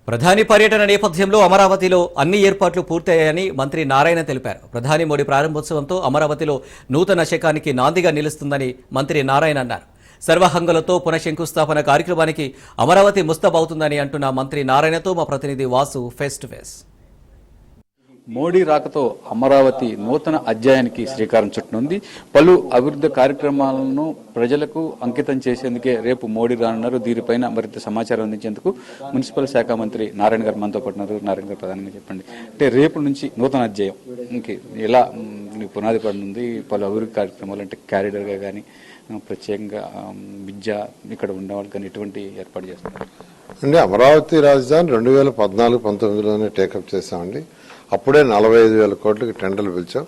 ప్రధాని పర్యటన నేపథ్యంలో అమరావతిలో అన్ని ఏర్పాట్లు పూర్తయ్యాయని మంత్రి నారాయణ తెలిపారు. ప్రధాని మోడీ ప్రారంభోత్సవంతో అమరావతిలో నూతన శకానికి నాందిగా నిలుస్తుందని మంత్రి నారాయణ అన్నారు. సర్వహంగులతో పునఃశంకుస్థాపన కార్యక్రమానికి అమరావతి ముస్తబవుతుందని అంటున్న మంత్రి నారాయణతో మా ప్రతినిధి Vasu face to face. Modi రాకతో అమరావతి నూతన అధ్యాయానికి శ్రీకారం చుట్టనుంది. పలు అభివృద్ధి కార్యక్రమాలను ప్రజలకు అంకితం చేసేందుకే రేపు మోడీ రానున్నారు. దీనిపైన మరింత సమాచారం అందించేందుకు మున్సిపల్ శాఖ మంత్రి నారాయణ గారు మనతో పడుతున్నారు. నారాయణ గారు, ప్రధానంగా చెప్పండి, అంటే రేపు నుంచి నూతన అధ్యాయం ఎలా పునాది పడనుంది? పలు అభివృద్ధి కార్యక్రమాలు అంటే క్యారిడర్గా కానీ ప్రత్యేకంగా విద్య ఇక్కడ ఉన్న వాళ్ళకి కానీ ఎటువంటి ఏర్పాటు చేస్తారు? అంటే అమరావతి రాజధాని 2014-19లోనే టేకప్ చేశామండి. అప్పుడే 45,000 కోట్లకి టెండర్లు పిలిచాం.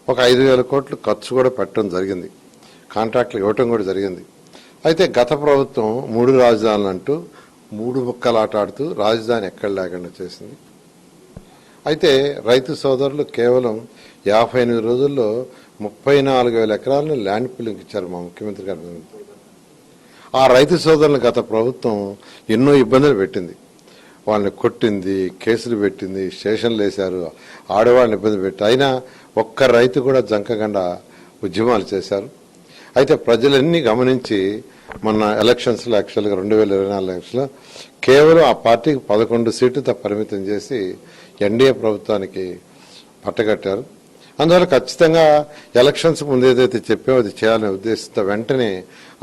ఒక 5,000 కోట్లు ఖర్చు కూడా పెట్టడం జరిగింది, కాంట్రాక్టులు ఇవ్వటం కూడా జరిగింది. అయితే గత ప్రభుత్వం 3 రాజధానులు అంటూ 3 ముక్కలు ఆట ఆడుతూ రాజధాని ఎక్కడ లేకుండా చేసింది. అయితే రైతు సోదరులు కేవలం 58 రోజుల్లో 34,000 ఎకరాలను ల్యాండ్ పూలింగ్ ఇచ్చారు మా ముఖ్యమంత్రి గారు. ఆ రైతు సోదరులను గత ప్రభుత్వం ఎన్నో ఇబ్బందులు పెట్టింది. వాళ్ళని కొట్టింది, కేసులు పెట్టింది, స్టేషన్లు వేశారు, ఆడవాళ్ళని ఇబ్బంది పెట్టి. అయినా ఒక్క రైతు కూడా జంకకుండా ఉద్యమాలు చేశారు. అయితే ప్రజలన్నీ గమనించి మొన్న ఎలక్షన్స్లో యాక్చువల్గా 2024 ఎలక్షన్లో కేవలం ఆ పార్టీకి 11 సీట్లతో పరిమితం చేసి ఎన్డీఏ ప్రభుత్వానికి పట్టగట్టారు. అందువల్ల ఖచ్చితంగా ఎలక్షన్స్ ముందు ఏదైతే చెప్పామో అది చేయాలనే ఉద్దేశంతో వెంటనే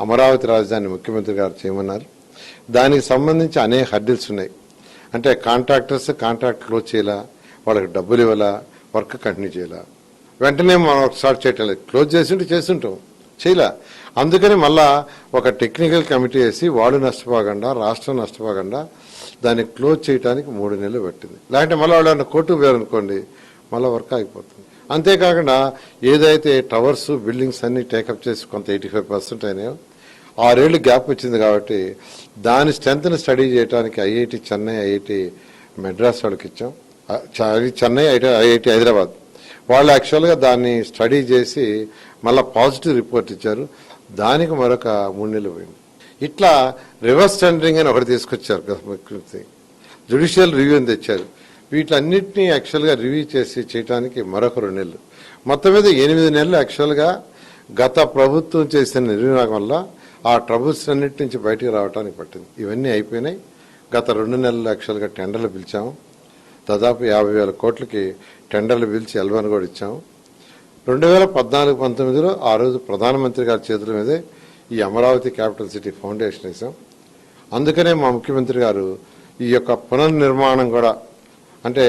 అమరావతి రాజధాని ముఖ్యమంత్రి గారు చేయమన్నారు. దానికి సంబంధించి అనేక హర్డిల్స్ ఉన్నాయి. అంటే కాంట్రాక్ట్ క్లోజ్ చేయాలా, వాళ్ళకి డబ్బులు ఇవ్వాలా, వర్క్ కంటిన్యూ చేయాలా. వెంటనే మనం స్టార్ట్ చేయటం లేదు, క్లోజ్ చేస్తుంటాం, చేయలే. అందుకని మళ్ళా ఒక టెక్నికల్ కమిటీ వేసి వాళ్ళు నష్టపోకుండా, రాష్ట్రం నష్టపోకుండా దాన్ని క్లోజ్ చేయడానికి 3 నెలలు పట్టింది. లేదంటే మళ్ళీ వాళ్ళు కోర్టుకు పోయారనుకోండి, మళ్ళీ వర్క్ ఆగిపోతుంది. అంతేకాకుండా ఏదైతే టవర్స్ బిల్డింగ్స్ అన్ని టేకప్ చేసి కొంత 85% అయినాయో 6 ఏళ్ళు గ్యాప్ వచ్చింది. కాబట్టి దాని స్ట్రెంత్ని స్టడీ చేయడానికి ఐఐటి చెన్నై, ఐఐటి మెడ్రాస్ వాళ్ళకి ఇచ్చాం. చెన్నై, ఐఐటి హైదరాబాద్ వాళ్ళు యాక్చువల్గా దాన్ని స్టడీ చేసి మళ్ళీ పాజిటివ్ రిపోర్ట్ ఇచ్చారు. దానికి మరొక 3 నెలలు పోయింది. ఇట్లా రివర్స్ టెండరింగ్ అని ఒకటి తీసుకొచ్చారు. జ్యుడిషియల్ రివ్యూ అని తెచ్చారు. వీటన్నిటినీ యాక్చువల్గా రివ్యూ చేసి చేయడానికి మరొక 2 నెలలు. మొత్తం మీద 8 నెలలు యాక్చువల్గా గత ప్రభుత్వం చేసిన నిర్ణయం వల్ల ఆ ట్రబుల్స్ అన్నిటి నుంచి బయటకు రావడానికి పట్టింది. ఇవన్నీ అయిపోయినాయి. గత 2 నెలలు యాక్చువల్గా టెండర్లు పిలిచాము. దాదాపు 50,000 కోట్లకి టెండర్లు పిలిచి ఎల్వన్ కూడా ఇచ్చాము. 2014-19లో ఆ రోజు ప్రధానమంత్రి గారి చేతుల మీదే ఈ అమరావతి క్యాపిటల్ సిటీ ఫౌండేషన్ వేసాం. అందుకనే మా ముఖ్యమంత్రి గారు ఈ యొక్క పునర్నిర్మాణం కూడా, అంటే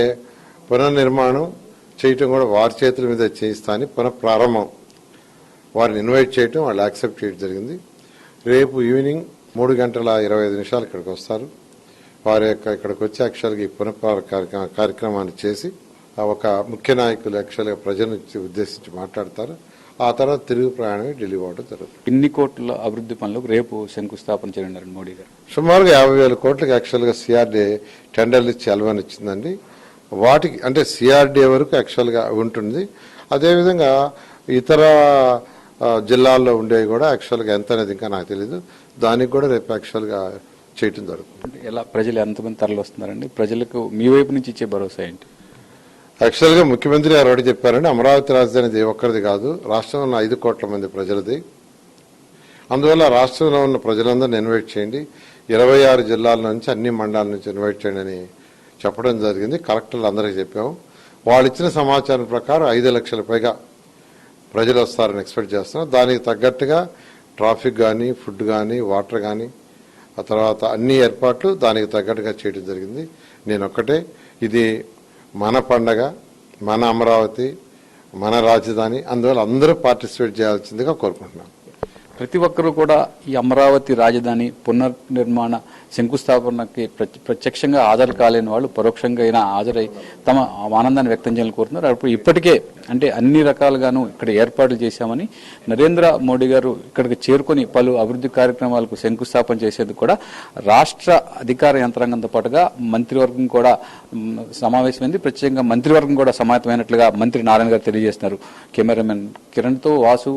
పునర్నిర్మాణం చేయటం కూడా వారి చేతుల మీద చేయిస్తా అని పునఃప్రారంభం వారిని ఇన్వైట్ చేయటం, వాళ్ళు యాక్సెప్ట్ చేయడం జరిగింది. రేపు ఈవినింగ్ 3:25 ఇక్కడికి వస్తారు. వారి యొక్క ఇక్కడికి వచ్చి యాక్చువల్గా ఈ పునఃప్రారంభ కార్యక్రమాన్ని చేసి ఒక ముఖ్య నాయకులు యాక్చువల్గా ప్రజలను ఉద్దేశించి మాట్లాడతారు. ఆ తర్వాత తిరుగు ప్రయాణమే ఢిల్లీ పోవడం జరుగుతుంది. ఇన్ని కోట్ల అభివృద్ధి పనులకు రేపు శంకుస్థాపన చేయనున్నారు మోడీ గారు. సుమారుగా 50,000 కోట్లకి యాక్చువల్గా సిఆర్డీఏ టెండర్లు ఇచ్చి ఎల్వన్ ఇచ్చిందండి. వాటికి అంటే సిఆర్డీఏ వరకు యాక్చువల్గా ఉంటుంది. అదేవిధంగా ఇతర జిల్లాల్లో ఉండేవి కూడా యాక్చువల్గా ఎంత అనేది ఇంకా నాకు తెలియదు. దానికి కూడా రేపు యాక్చువల్గా చేయటం జరుగుతుంది. ఎలా ప్రజలు ఎంతమంది తరలి వస్తున్నారండి? ప్రజలకు మీ వైపు నుంచి ఇచ్చే భరోసా ఏంటి? యాక్చువల్గా ముఖ్యమంత్రి గారు ఒకటి చెప్పారండి, అమరావతి రాజధాని ఒక్కరిది కాదు, రాష్ట్రంలో ఉన్న 5 కోట్ల మంది ప్రజలది. అందువల్ల రాష్ట్రంలో ఉన్న ప్రజలందరినీ ఇన్వైట్ చేయండి. 26 జిల్లాల నుంచి, అన్ని మండలాల నుంచి ఇన్వైట్ చేయండి అని చెప్పడం జరిగింది. కలెక్టర్లు అందరికీ చెప్పాము. వాళ్ళు ఇచ్చిన సమాచారం ప్రకారం 5 లక్షల పైగా ప్రజలు వస్తారని ఎక్స్పెక్ట్ చేస్తున్నాం. దానికి తగ్గట్టుగా ట్రాఫిక్ కానీ, ఫుడ్ కానీ, వాటర్ కానీ, ఆ తర్వాత అన్ని ఏర్పాట్లు దానికి తగ్గట్టుగా చేయడం జరిగింది. నేను ఒక్కటే, ఇది మన పండగ, మన అమరావతి, మన రాజధాని. అందువల్ల అందరూ పార్టిసిపేట్ చేయాల్సిందిగా కోరుకుంటున్నాను. ప్రతి ఒక్కరూ కూడా ఈ అమరావతి రాజధాని పునర్నిర్మాణ శంకుస్థాపనకి ప్రత్యక్షంగా హాజరు కాలేని వాళ్ళు పరోక్షంగా అయినా హాజరై తమ ఆనందాన్ని వ్యక్తం చేయాలని కోరుతున్నారు. అప్పుడు ఇప్పటికే అంటే అన్ని రకాలుగాను ఇక్కడ ఏర్పాట్లు చేశామని నరేంద్ర మోడీ గారు ఇక్కడికి చేరుకొని పలు అభివృద్ధి కార్యక్రమాలకు శంకుస్థాపన చేసేందుకు కూడా రాష్ట్ర అధికార యంత్రాంగంతో పాటుగా మంత్రివర్గం కూడా సమావేశమైంది. ప్రత్యేకంగా మంత్రివర్గం కూడా సమాయత్తమైనట్లుగా మంత్రి నారాయణ గారు తెలియజేస్తున్నారు. కెమెరామెన్ కిరణ్తో వాసు,